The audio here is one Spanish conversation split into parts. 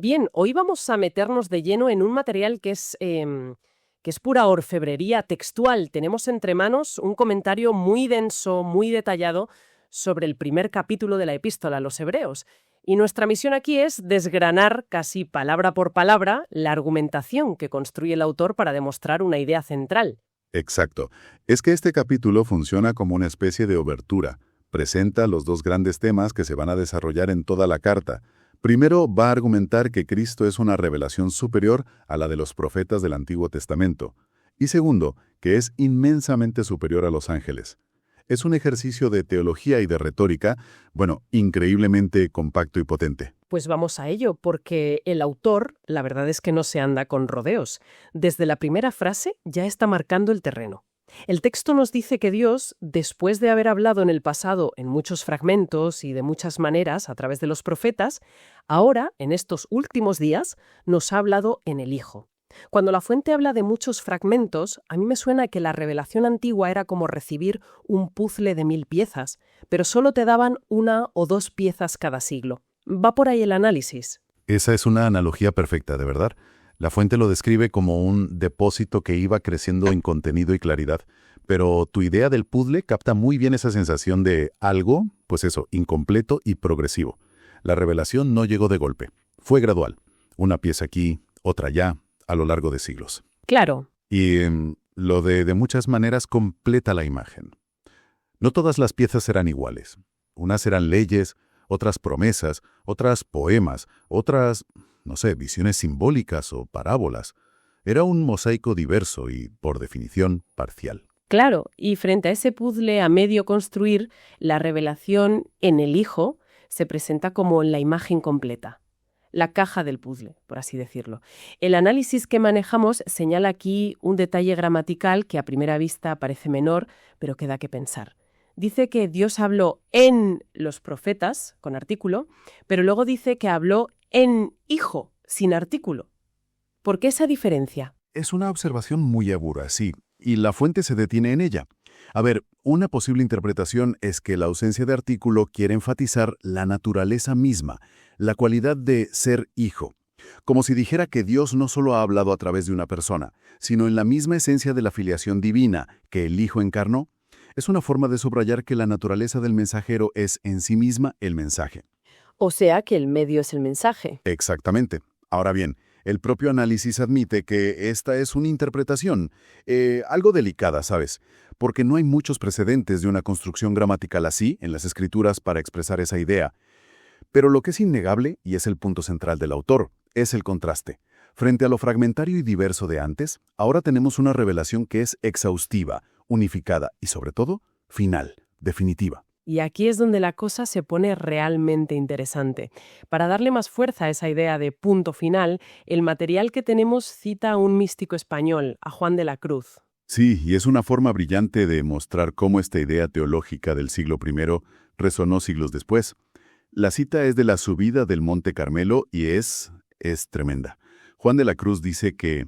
Bien, hoy vamos a meternos de lleno en un material que es pura orfebrería textual. Tenemos entre manos un comentario muy denso, muy detallado sobre el primer capítulo de la Epístola a los Hebreos. Y nuestra misión aquí es desgranar casi palabra por palabra la argumentación que construye el autor para demostrar una idea central. Exacto. Es que este capítulo funciona como una especie de obertura. Presenta los dos grandes temas que se van a desarrollar en toda la carta. Primero, va a argumentar que Cristo es una revelación superior a la de los profetas del Antiguo Testamento. Y segundo, que es inmensamente superior a los ángeles. Es un ejercicio de teología y de retórica, increíblemente compacto y potente. Pues vamos a ello, porque el autor, la verdad es que no se anda con rodeos. Desde la primera frase ya está marcando el terreno. El texto nos dice que Dios, después de haber hablado en el pasado en muchos fragmentos y de muchas maneras a través de los profetas, ahora, en estos últimos días, nos ha hablado en el Hijo. Cuando la fuente habla de muchos fragmentos, a mí me suena que la revelación antigua era como recibir un puzzle de 1000 piezas, pero solo te daban 1 o 2 piezas cada siglo. Va por ahí el análisis. Esa es una analogía perfecta, de verdad. La fuente lo describe como un depósito que iba creciendo en contenido y claridad, pero tu idea del puzzle capta muy bien esa sensación de algo, incompleto y progresivo. La revelación no llegó de golpe, fue gradual. Una pieza aquí, otra allá, a lo largo de siglos. Claro. Y lo de muchas maneras completa la imagen. No todas las piezas eran iguales. Unas eran leyes, otras promesas, otras poemas, otras, visiones simbólicas o parábolas. Era un mosaico diverso y, por definición, parcial. Claro, y frente a ese puzzle a medio construir, la revelación en el Hijo se presenta como la imagen completa. La caja del puzzle, por así decirlo. El análisis que manejamos señala aquí un detalle gramatical que a primera vista parece menor, pero que da que pensar. Dice que Dios habló en los profetas, con artículo, pero luego dice que habló en Hijo, sin artículo. ¿Por qué esa diferencia? Es una observación muy aguda, sí, y la fuente se detiene en ella. A ver, una posible interpretación es que la ausencia de artículo quiere enfatizar la naturaleza misma, la cualidad de ser hijo. Como si dijera que Dios no solo ha hablado a través de una persona, sino en la misma esencia de la filiación divina que el Hijo encarnó. Es una forma de subrayar que la naturaleza del mensajero es en sí misma el mensaje. O sea que el medio es el mensaje. Exactamente. Ahora bien, el propio análisis admite que esta es una interpretación, algo delicada, ¿sabes? Porque no hay muchos precedentes de una construcción gramatical así en las escrituras para expresar esa idea. Pero lo que es innegable, y es el punto central del autor, es el contraste. Frente a lo fragmentario y diverso de antes, ahora tenemos una revelación que es exhaustiva, unificada y, sobre todo, final, definitiva. Y aquí es donde la cosa se pone realmente interesante. Para darle más fuerza a esa idea de punto final, el material que tenemos cita a un místico español, a Juan de la Cruz. Sí, y es una forma brillante de mostrar cómo esta idea teológica del siglo I resonó siglos después. La cita es de la subida del Monte Carmelo y es tremenda. Juan de la Cruz dice que,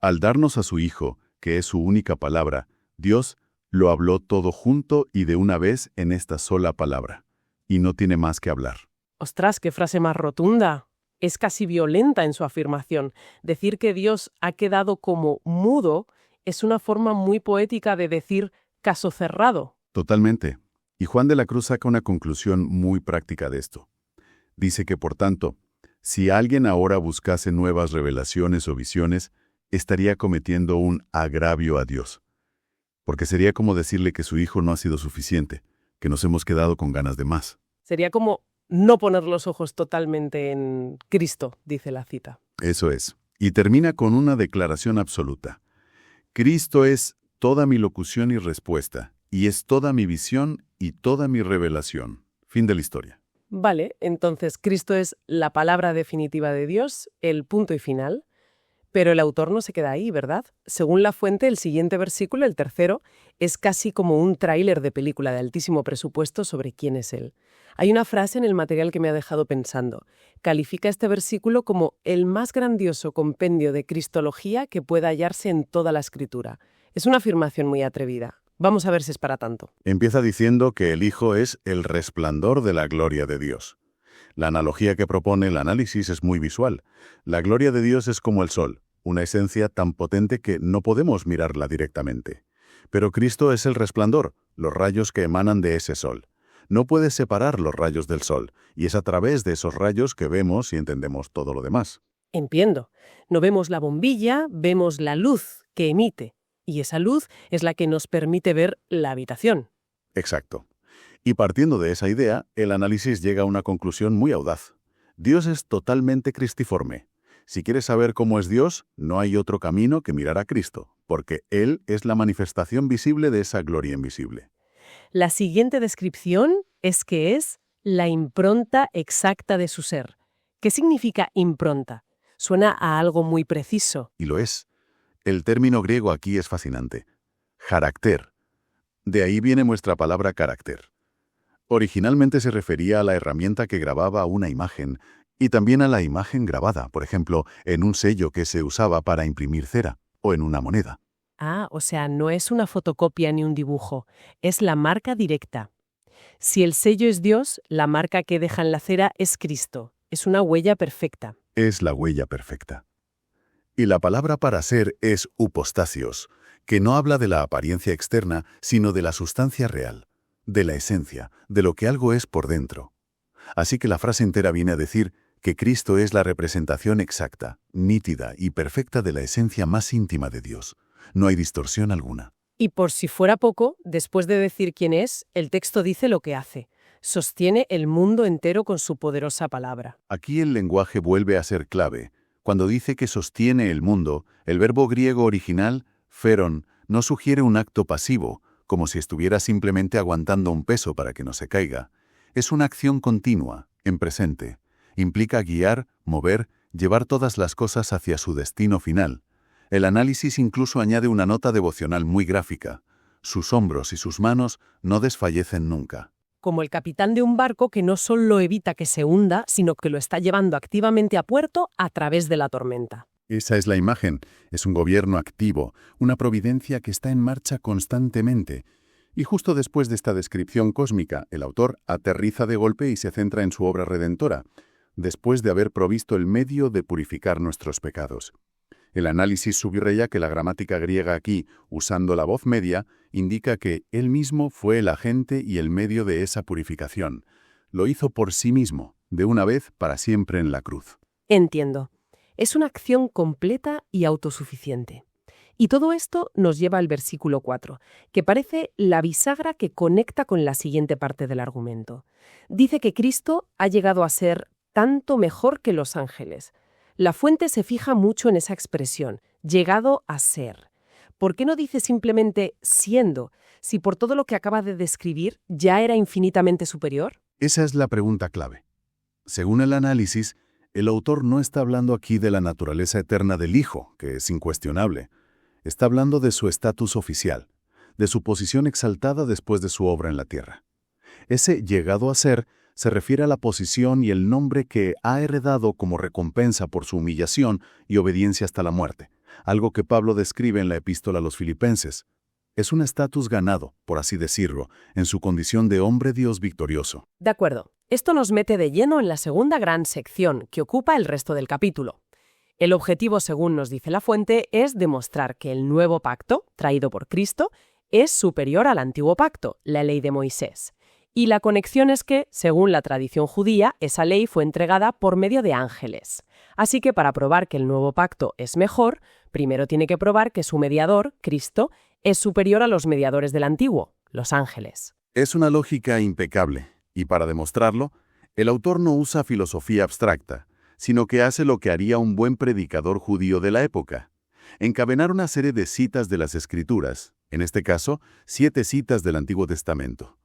al darnos a su Hijo, que es su única palabra, Dios lo habló todo junto y de una vez en esta sola palabra. Y no tiene más que hablar. ¡Ostras, qué frase más rotunda! Es casi violenta en su afirmación. Decir que Dios ha quedado como mudo es una forma muy poética de decir caso cerrado. Totalmente. Y Juan de la Cruz saca una conclusión muy práctica de esto. Dice que, por tanto, si alguien ahora buscase nuevas revelaciones o visiones, estaría cometiendo un agravio a Dios. Porque sería como decirle que su Hijo no ha sido suficiente, que nos hemos quedado con ganas de más. Sería como no poner los ojos totalmente en Cristo, dice la cita. Eso es. Y termina con una declaración absoluta. Cristo es toda mi locución y respuesta, y es toda mi visión y toda mi revelación. Fin de la historia. Vale, entonces Cristo es la palabra definitiva de Dios, el punto y final. Pero el autor no se queda ahí, ¿verdad? Según la fuente, el siguiente versículo, el tercero, es casi como un tráiler de película de altísimo presupuesto sobre quién es él. Hay una frase en el material que me ha dejado pensando. Califica este versículo como el más grandioso compendio de cristología que pueda hallarse en toda la Escritura. Es una afirmación muy atrevida. Vamos a ver si es para tanto. Empieza diciendo que el Hijo es el resplandor de la gloria de Dios. La analogía que propone el análisis es muy visual. La gloria de Dios es como el sol, una esencia tan potente que no podemos mirarla directamente. Pero Cristo es el resplandor, los rayos que emanan de ese sol. No puedes separar los rayos del sol, y es a través de esos rayos que vemos y entendemos todo lo demás. Entiendo. No vemos la bombilla, vemos la luz que emite. Y esa luz es la que nos permite ver la habitación. Exacto. Y partiendo de esa idea, el análisis llega a una conclusión muy audaz. Dios es totalmente cristiforme. Si quieres saber cómo es Dios, no hay otro camino que mirar a Cristo, porque Él es la manifestación visible de esa gloria invisible. La siguiente descripción es que es la impronta exacta de su ser. ¿Qué significa impronta? Suena a algo muy preciso. Y lo es. El término griego aquí es fascinante. Carácter. De ahí viene nuestra palabra carácter. Originalmente se refería a la herramienta que grababa una imagen y también a la imagen grabada, por ejemplo, en un sello que se usaba para imprimir cera o en una moneda. Ah, o sea, no es una fotocopia ni un dibujo, es la marca directa. Si el sello es Dios, la marca que deja en la cera es Cristo. Es una huella perfecta. Es la huella perfecta. Y la palabra para ser es upostasios, que no habla de la apariencia externa, sino de la sustancia real, de la esencia, de lo que algo es por dentro. Así que la frase entera viene a decir que Cristo es la representación exacta, nítida y perfecta de la esencia más íntima de Dios. No hay distorsión alguna. Y por si fuera poco, después de decir quién es, el texto dice lo que hace. Sostiene el mundo entero con su poderosa palabra. Aquí el lenguaje vuelve a ser clave. Cuando dice que sostiene el mundo, el verbo griego original, pheron, no sugiere un acto pasivo, como si estuviera simplemente aguantando un peso para que no se caiga. Es una acción continua, en presente. Implica guiar, mover, llevar todas las cosas hacia su destino final. El análisis incluso añade una nota devocional muy gráfica. Sus hombros y sus manos no desfallecen nunca. Como el capitán de un barco que no solo evita que se hunda, sino que lo está llevando activamente a puerto a través de la tormenta. Esa es la imagen. Es un gobierno activo, una providencia que está en marcha constantemente. Y justo después de esta descripción cósmica, el autor aterriza de golpe y se centra en su obra redentora, después de haber provisto el medio de purificar nuestros pecados. El análisis subraya que la gramática griega aquí, usando la voz media, indica que él mismo fue el agente y el medio de esa purificación. Lo hizo por sí mismo, de una vez para siempre en la cruz. Entiendo. Es una acción completa y autosuficiente. Y todo esto nos lleva al versículo 4, que parece la bisagra que conecta con la siguiente parte del argumento. Dice que Cristo ha llegado a ser tanto mejor que los ángeles. La fuente se fija mucho en esa expresión, llegado a ser. ¿Por qué no dice simplemente siendo, si por todo lo que acaba de describir ya era infinitamente superior? Esa es la pregunta clave. Según el análisis, el autor no está hablando aquí de la naturaleza eterna del Hijo, que es incuestionable. Está hablando de su estatus oficial, de su posición exaltada después de su obra en la tierra. Ese llegado a ser se refiere a la posición y el nombre que ha heredado como recompensa por su humillación y obediencia hasta la muerte, algo que Pablo describe en la epístola a los Filipenses. Es un estatus ganado, por así decirlo, en su condición de hombre Dios victorioso. De acuerdo. Esto nos mete de lleno en la segunda gran sección que ocupa el resto del capítulo. El objetivo, según nos dice la fuente, es demostrar que el nuevo pacto, traído por Cristo, es superior al antiguo pacto, la ley de Moisés. Y la conexión es que, según la tradición judía, esa ley fue entregada por medio de ángeles. Así que para probar que el nuevo pacto es mejor, primero tiene que probar que su mediador, Cristo, es superior a los mediadores del antiguo, los ángeles. Es una lógica impecable, y para demostrarlo, el autor no usa filosofía abstracta, sino que hace lo que haría un buen predicador judío de la época: encadenar una serie de citas de las Escrituras, en este caso, 7 citas del Antiguo Testamento.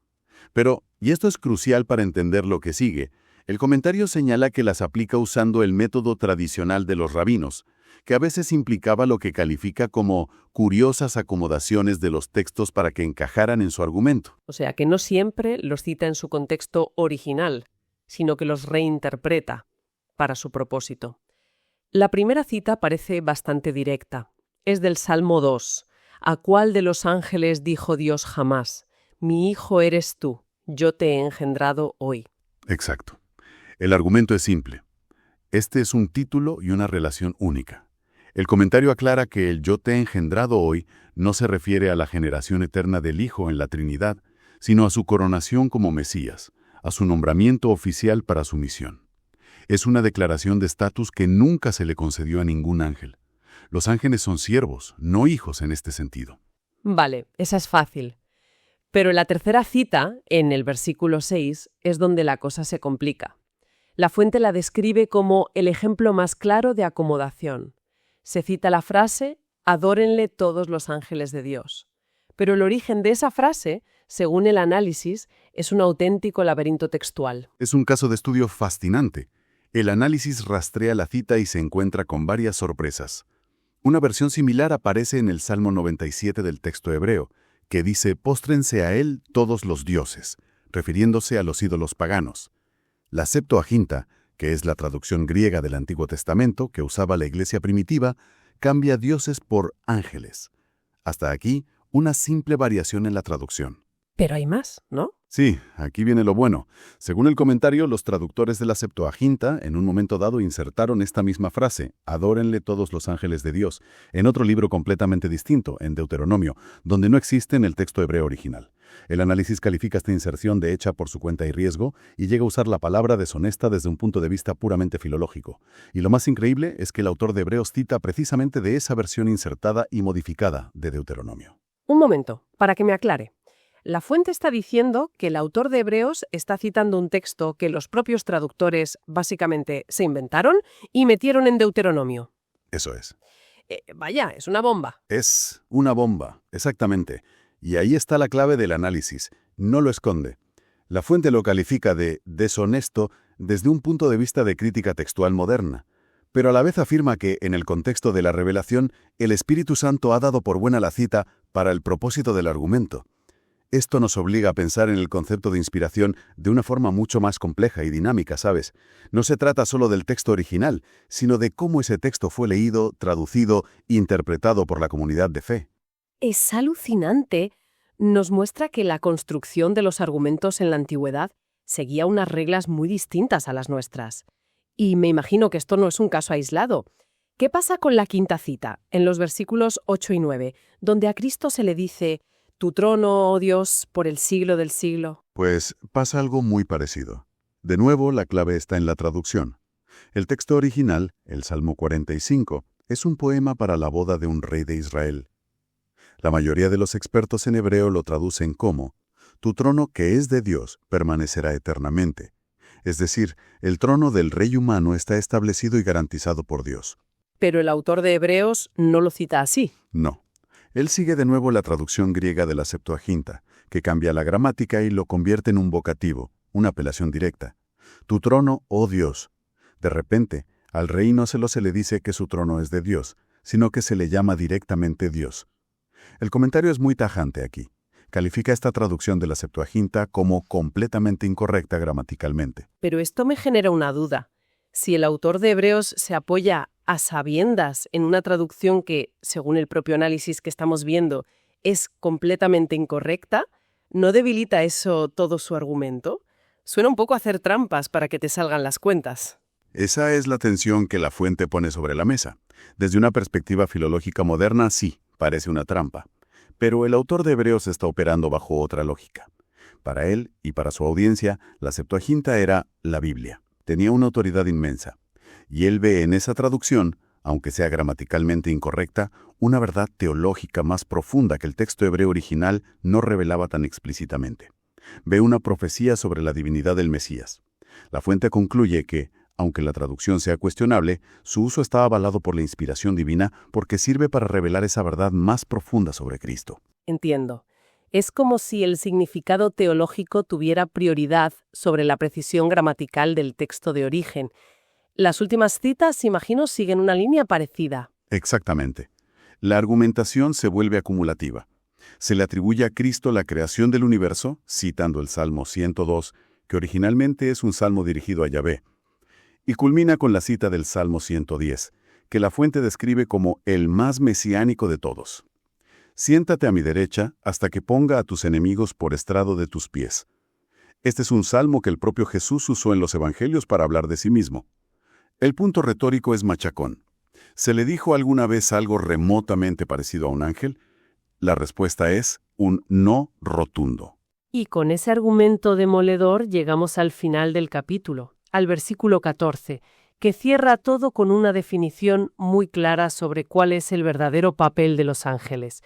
Pero, y esto es crucial para entender lo que sigue, el comentario señala que las aplica usando el método tradicional de los rabinos, que a veces implicaba lo que califica como curiosas acomodaciones de los textos para que encajaran en su argumento. O sea, que no siempre los cita en su contexto original, sino que los reinterpreta para su propósito. La primera cita parece bastante directa. Es del Salmo 2. ¿A cuál de los ángeles dijo Dios jamás: mi hijo eres tú, yo te he engendrado hoy? Exacto. El argumento es simple. Este es un título y una relación única. El comentario aclara que el yo te he engendrado hoy no se refiere a la generación eterna del Hijo en la Trinidad, sino a su coronación como Mesías, a su nombramiento oficial para su misión. Es una declaración de estatus que nunca se le concedió a ningún ángel. Los ángeles son siervos, no hijos en este sentido. Vale, esa es fácil. Pero en la tercera cita, en el versículo 6, es donde la cosa se complica. La fuente la describe como el ejemplo más claro de acomodación. Se cita la frase, adórenle todos los ángeles de Dios. Pero el origen de esa frase, según el análisis, es un auténtico laberinto textual. Es un caso de estudio fascinante. El análisis rastrea la cita y se encuentra con varias sorpresas. Una versión similar aparece en el Salmo 97 del texto hebreo, que dice, póstrense a él todos los dioses, refiriéndose a los ídolos paganos. La Septuaginta, que es la traducción griega del Antiguo Testamento que usaba la iglesia primitiva, cambia dioses por ángeles. Hasta aquí, una simple variación en la traducción. Pero hay más, ¿no? Sí, aquí viene lo bueno. Según el comentario, los traductores de la Septuaginta en un momento dado insertaron esta misma frase, adórenle todos los ángeles de Dios, en otro libro completamente distinto, en Deuteronomio, donde no existe en el texto hebreo original. El análisis califica esta inserción de hecha por su cuenta y riesgo y llega a usar la palabra deshonesta desde un punto de vista puramente filológico. Y lo más increíble es que el autor de Hebreos cita precisamente de esa versión insertada y modificada de Deuteronomio. Un momento, para que me aclare. La fuente está diciendo que el autor de Hebreos está citando un texto que los propios traductores básicamente se inventaron y metieron en Deuteronomio. Eso es. Vaya, es una bomba. Es una bomba, exactamente. Y ahí está la clave del análisis. No lo esconde. La fuente lo califica de deshonesto desde un punto de vista de crítica textual moderna, pero a la vez afirma que, en el contexto de la revelación, el Espíritu Santo ha dado por buena la cita para el propósito del argumento. Esto nos obliga a pensar en el concepto de inspiración de una forma mucho más compleja y dinámica, ¿sabes? No se trata solo del texto original, sino de cómo ese texto fue leído, traducido, interpretado por la comunidad de fe. Es alucinante. Nos muestra que la construcción de los argumentos en la antigüedad seguía unas reglas muy distintas a las nuestras. Y me imagino que esto no es un caso aislado. ¿Qué pasa con la quinta cita, en los versículos 8 y 9, donde a Cristo se le dice, tu trono, oh Dios, por el siglo del siglo? Pues pasa algo muy parecido. De nuevo, la clave está en la traducción. El texto original, el Salmo 45, es un poema para la boda de un rey de Israel. La mayoría de los expertos en hebreo lo traducen como, tu trono que es de Dios permanecerá eternamente. Es decir, el trono del rey humano está establecido y garantizado por Dios. Pero el autor de Hebreos no lo cita así. No. Él sigue de nuevo la traducción griega de la Septuaginta, que cambia la gramática y lo convierte en un vocativo, una apelación directa. Tu trono, oh Dios. De repente, al rey no se le dice que su trono es de Dios, sino que se le llama directamente Dios. El comentario es muy tajante aquí. Califica esta traducción de la Septuaginta como completamente incorrecta gramaticalmente. Pero esto me genera una duda. Si el autor de Hebreos se apoya a sabiendas en una traducción que, según el propio análisis que estamos viendo, es completamente incorrecta, ¿no debilita eso todo su argumento? Suena un poco a hacer trampas para que te salgan las cuentas. Esa es la tensión que la fuente pone sobre la mesa. Desde una perspectiva filológica moderna, sí, parece una trampa. Pero el autor de Hebreos está operando bajo otra lógica. Para él y para su audiencia, la Septuaginta era la Biblia. Tenía una autoridad inmensa. Y él ve en esa traducción, aunque sea gramaticalmente incorrecta, una verdad teológica más profunda que el texto hebreo original no revelaba tan explícitamente. Ve una profecía sobre la divinidad del Mesías. La fuente concluye que, aunque la traducción sea cuestionable, su uso está avalado por la inspiración divina porque sirve para revelar esa verdad más profunda sobre Cristo. Entiendo. Es como si el significado teológico tuviera prioridad sobre la precisión gramatical del texto de origen. Las últimas citas, imagino, siguen una línea parecida. Exactamente. La argumentación se vuelve acumulativa. Se le atribuye a Cristo la creación del universo, citando el Salmo 102, que originalmente es un salmo dirigido a Yahvé, y culmina con la cita del Salmo 110, que la fuente describe como el más mesiánico de todos. Siéntate a mi derecha hasta que ponga a tus enemigos por estrado de tus pies. Este es un salmo que el propio Jesús usó en los Evangelios para hablar de sí mismo. El punto retórico es machacón. ¿Se le dijo alguna vez algo remotamente parecido a un ángel? La respuesta es un no rotundo. Y con ese argumento demoledor llegamos al final del capítulo, al versículo 14, que cierra todo con una definición muy clara sobre cuál es el verdadero papel de los ángeles.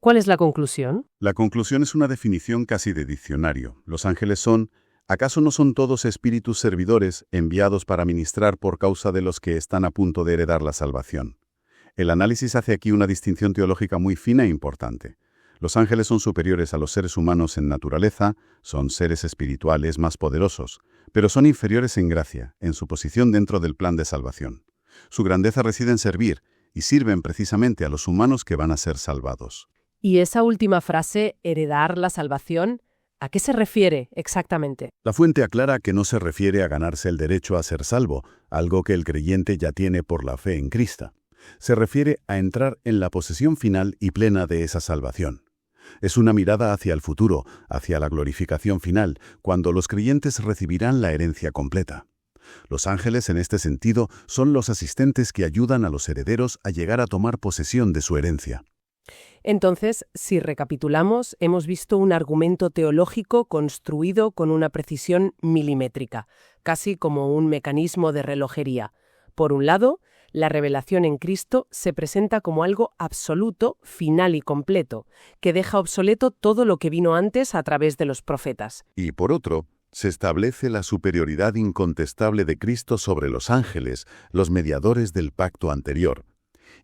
¿Cuál es la conclusión? La conclusión es una definición casi de diccionario. Los ángeles son, ¿acaso no son todos espíritus servidores enviados para ministrar por causa de los que están a punto de heredar la salvación? El análisis hace aquí una distinción teológica muy fina e importante. Los ángeles son superiores a los seres humanos en naturaleza, son seres espirituales más poderosos, pero son inferiores en gracia, en su posición dentro del plan de salvación. Su grandeza reside en servir, y sirven precisamente a los humanos que van a ser salvados. Y esa última frase, heredar la salvación, ¿a qué se refiere exactamente? La fuente aclara que no se refiere a ganarse el derecho a ser salvo, algo que el creyente ya tiene por la fe en Cristo. Se refiere a entrar en la posesión final y plena de esa salvación. Es una mirada hacia el futuro, hacia la glorificación final, cuando los creyentes recibirán la herencia completa. Los ángeles, en este sentido, son los asistentes que ayudan a los herederos a llegar a tomar posesión de su herencia. Entonces, si recapitulamos, hemos visto un argumento teológico construido con una precisión milimétrica, casi como un mecanismo de relojería. Por un lado, la revelación en Cristo se presenta como algo absoluto, final y completo, que deja obsoleto todo lo que vino antes a través de los profetas. Y por otro, se establece la superioridad incontestable de Cristo sobre los ángeles, los mediadores del pacto anterior.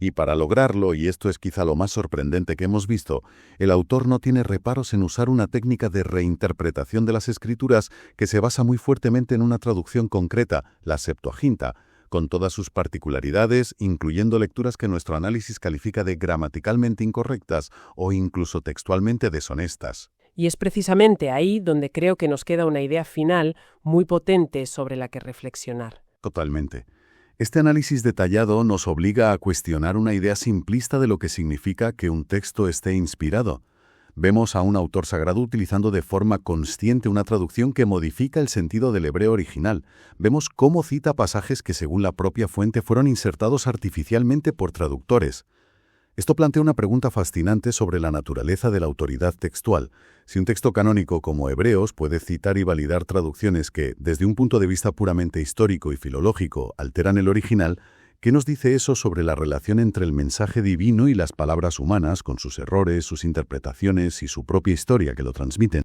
Y para lograrlo, y esto es quizá lo más sorprendente que hemos visto, el autor no tiene reparos en usar una técnica de reinterpretación de las Escrituras que se basa muy fuertemente en una traducción concreta, la Septuaginta, con todas sus particularidades, incluyendo lecturas que nuestro análisis califica de gramaticalmente incorrectas o incluso textualmente deshonestas. Y es precisamente ahí donde creo que nos queda una idea final muy potente sobre la que reflexionar. Totalmente. Este análisis detallado nos obliga a cuestionar una idea simplista de lo que significa que un texto esté inspirado. Vemos a un autor sagrado utilizando de forma consciente una traducción que modifica el sentido del hebreo original. Vemos cómo cita pasajes que según la propia fuente fueron insertados artificialmente por traductores. Esto plantea una pregunta fascinante sobre la naturaleza de la autoridad textual. Si un texto canónico como Hebreos puede citar y validar traducciones que, desde un punto de vista puramente histórico y filológico, alteran el original, ¿qué nos dice eso sobre la relación entre el mensaje divino y las palabras humanas, con sus errores, sus interpretaciones y su propia historia que lo transmiten?